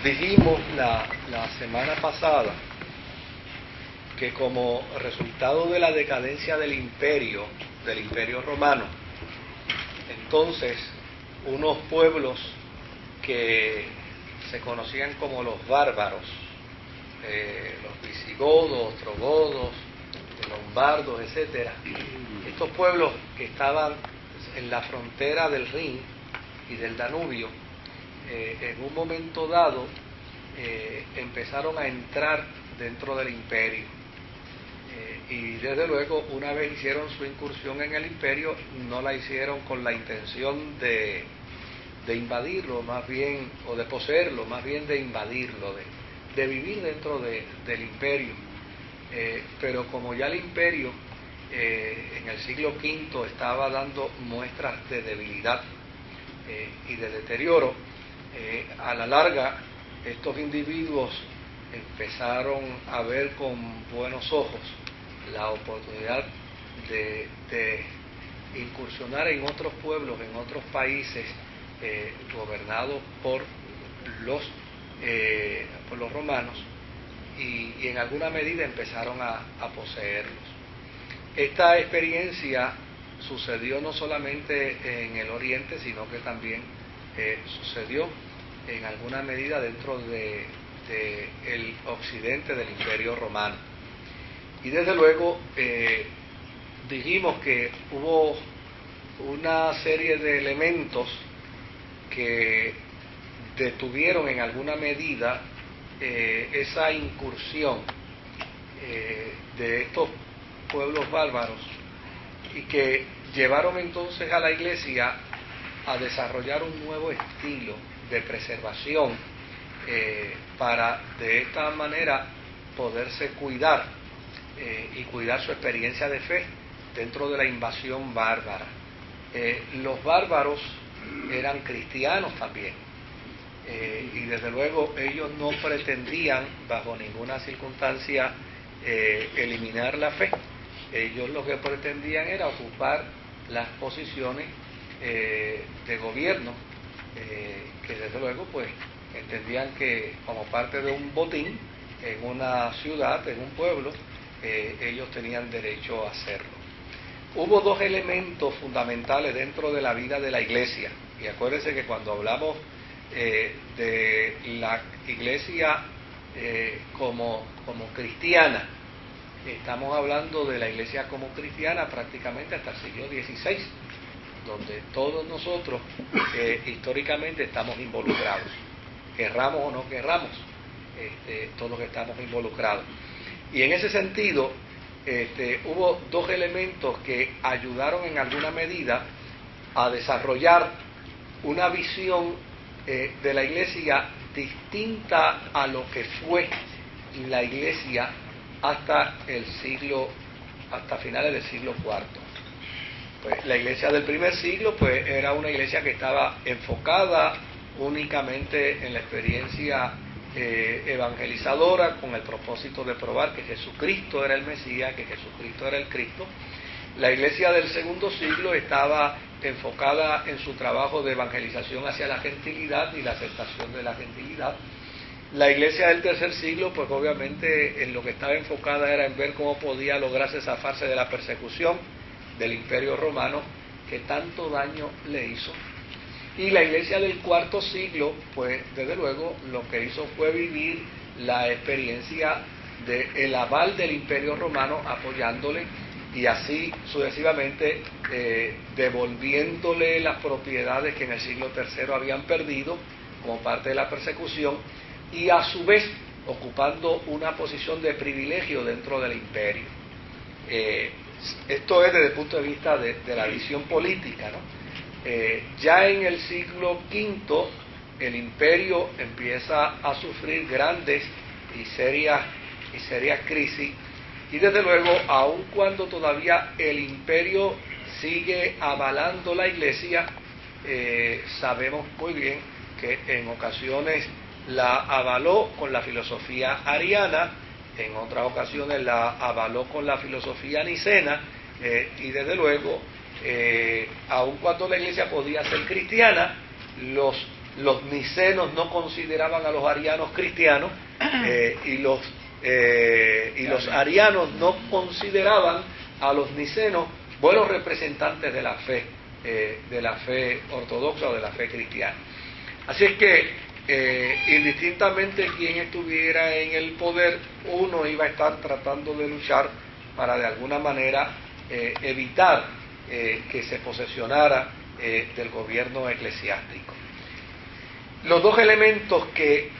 Dijimos la semana pasada que como resultado de la decadencia del imperio romano, entonces unos pueblos que se conocían como los bárbaros, los visigodos, ostrogodos, lombardos, etcétera, estos pueblos que estaban en la frontera del Rin y del Danubio, en un momento dado empezaron a entrar dentro del imperio, y desde luego una vez hicieron su incursión en el imperio, no la hicieron con la intención de invadirlo más bien, o de poseerlo, más bien de invadirlo, de vivir dentro del imperio. Pero como ya el imperio en el siglo V estaba dando muestras de debilidad y de deterioro, a la larga estos individuos empezaron a ver con buenos ojos la oportunidad de incursionar en otros pueblos, en otros países gobernados por los romanos, y en alguna medida empezaron a poseerlos. Esta experiencia sucedió no solamente en el Oriente, sino que también sucedió en alguna medida dentro del occidente del Imperio Romano. Y desde luego dijimos que hubo una serie de elementos que detuvieron en alguna medida esa incursión de estos pueblos bárbaros, y que llevaron entonces a la Iglesia a desarrollar un nuevo estilo de preservación para de esta manera poderse cuidar y cuidar su experiencia de fe dentro de la invasión bárbara. Los bárbaros eran cristianos también, y desde luego ellos no pretendían bajo ninguna circunstancia eliminar la fe. Ellos lo que pretendían era ocupar las posiciones de gobierno, que desde luego pues entendían que como parte de un botín en una ciudad, en un pueblo, ellos tenían derecho a hacerlo. Hubo dos elementos fundamentales dentro de la vida de la Iglesia, y acuérdense que cuando hablamos de la Iglesia como cristiana, estamos hablando de la Iglesia como cristiana prácticamente hasta el siglo XVI, donde todos nosotros históricamente estamos involucrados, querramos o no querramos, todos estamos involucrados. Y en ese sentido hubo dos elementos que ayudaron en alguna medida a desarrollar una visión de la Iglesia distinta a lo que fue la Iglesia hasta finales del siglo IV. Pues la Iglesia del primer siglo pues era una Iglesia que estaba enfocada únicamente en la experiencia evangelizadora, con el propósito de probar que Jesucristo era el Mesías, que Jesucristo era el Cristo. La Iglesia del segundo siglo estaba enfocada en su trabajo de evangelización hacia la gentilidad y la aceptación de la gentilidad. La Iglesia del tercer siglo, pues obviamente en lo que estaba enfocada era en ver cómo podía lograrse zafarse de la persecución del Imperio Romano que tanto daño le hizo. Y la Iglesia del cuarto siglo, pues desde luego lo que hizo fue vivir la experiencia del aval del Imperio Romano apoyándole, y así sucesivamente devolviéndole las propiedades que en el siglo III habían perdido como parte de la persecución, y a su vez ocupando una posición de privilegio dentro del imperio. Esto es desde el punto de vista de la visión política, ¿no? Ya en el siglo V el imperio empieza a sufrir grandes y serias crisis, y desde luego, aun cuando todavía el imperio sigue avalando la Iglesia, sabemos muy bien que en ocasiones la avaló con la filosofía ariana, en otras ocasiones la avaló con la filosofía nicena, y desde luego, aun cuando la Iglesia podía ser cristiana, los los nicenos no consideraban a los arianos cristianos, y los arianos no consideraban a los nicenos buenos representantes de la fe ortodoxa o de la fe cristiana. Así es que indistintamente quién estuviera en el poder, uno iba a estar tratando de luchar para de alguna manera evitar que se posesionara del gobierno eclesiástico. Los dos elementos que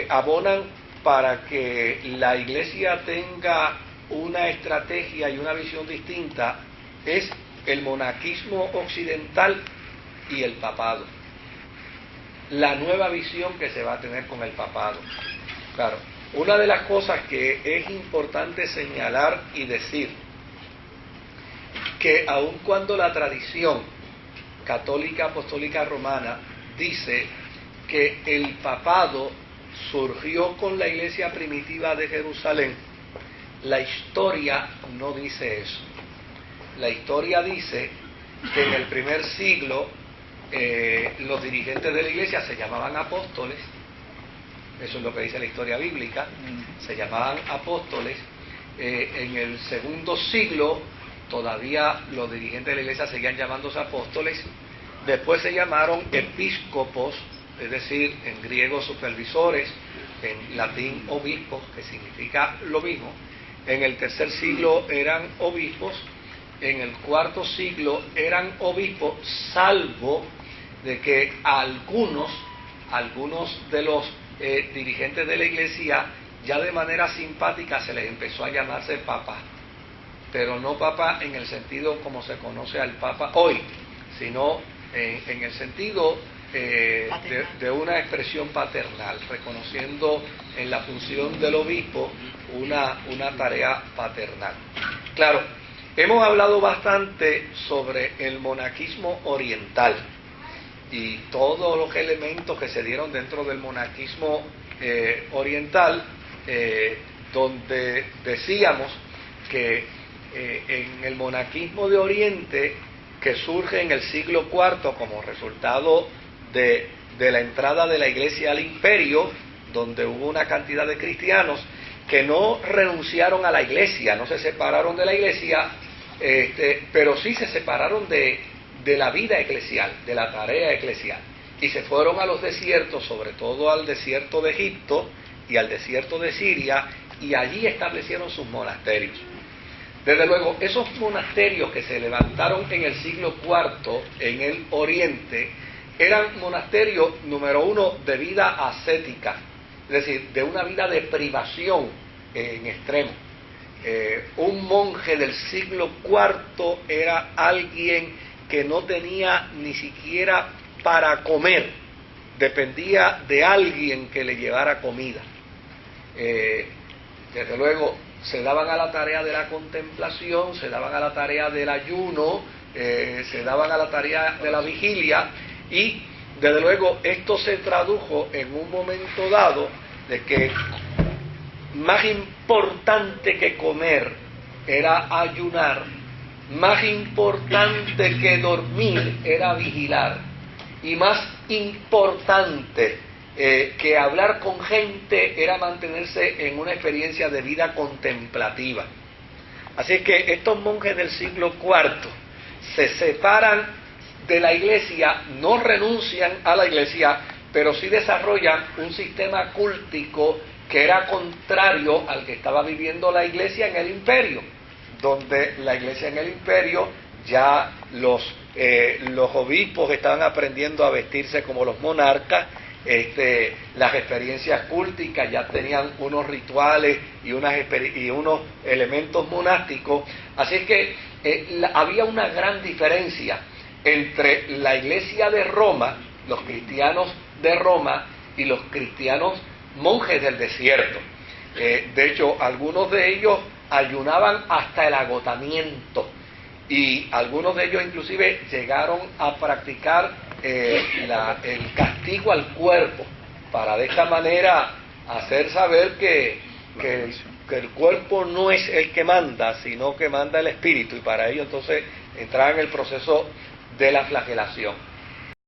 abonan para que la Iglesia tenga una estrategia y una visión distinta es el monaquismo occidental y el papado. La nueva visión que se va a tener con el papado. Claro, una de las cosas que es importante señalar y decir, que aun cuando la tradición católica apostólica romana dice que el papado surgió con la iglesia primitiva de Jerusalén, la historia no dice eso. La historia dice que en el primer siglo los dirigentes de la iglesia se llamaban apóstoles. Eso es lo que dice la historia bíblica, se llamaban apóstoles. En el segundo siglo todavía los dirigentes de la iglesia seguían llamándose apóstoles. Después se llamaron episcopos, es decir, en griego supervisores, en latín obispos, que significa lo mismo. En el tercer siglo eran obispos, en el cuarto siglo eran obispos, salvo de que algunos de los dirigentes de la iglesia ya de manera simpática se les empezó a llamarse papa, pero no papa en el sentido como se conoce al papa hoy, sino en el sentido de una expresión paternal, reconociendo en la función del obispo una tarea paternal. Claro, hemos hablado bastante sobre el monaquismo oriental y todos los elementos que se dieron dentro del monaquismo oriental, donde decíamos que en el monaquismo de Oriente, que surge en el siglo IV como resultado de la entrada de la iglesia al imperio, donde hubo una cantidad de cristianos que no renunciaron a la iglesia, no se separaron de la iglesia, pero sí se separaron de la vida eclesial, de la tarea eclesial, y se fueron a los desiertos, sobre todo al desierto de Egipto y al desierto de Siria, y allí establecieron sus monasterios. Desde luego, esos monasterios que se levantaron en el siglo IV en el Oriente eran monasterios, número uno, de vida ascética, es decir, de una vida de privación en extremo. Un monje del siglo IV era alguien que no tenía ni siquiera para comer, dependía de alguien que le llevara comida. Desde luego, se daban a la tarea de la contemplación, se daban a la tarea del ayuno, se daban a la tarea de la vigilia, y desde luego esto se tradujo en un momento dado de que más importante que comer era ayunar, más importante que dormir era vigilar, y más importante que hablar con gente era mantenerse en una experiencia de vida contemplativa. Así es que estos monjes del siglo IV se separan de la iglesia, no renuncian a la iglesia, pero sí desarrollan un sistema cúltico que era contrario al que estaba viviendo la iglesia en el imperio, donde la iglesia en el imperio ya los obispos estaban aprendiendo a vestirse como los monarcas, las experiencias cúlticas ya tenían unos rituales y unos elementos monásticos. Así es que había una gran diferencia entre la iglesia de Roma, los cristianos de Roma, y los cristianos monjes del desierto. De hecho, algunos de ellos ayunaban hasta el agotamiento, y algunos de ellos inclusive llegaron a practicar el castigo al cuerpo, para de esta manera hacer saber que el cuerpo no es el que manda, sino que manda el espíritu, y para ello entonces entrar en el proceso de la flagelación.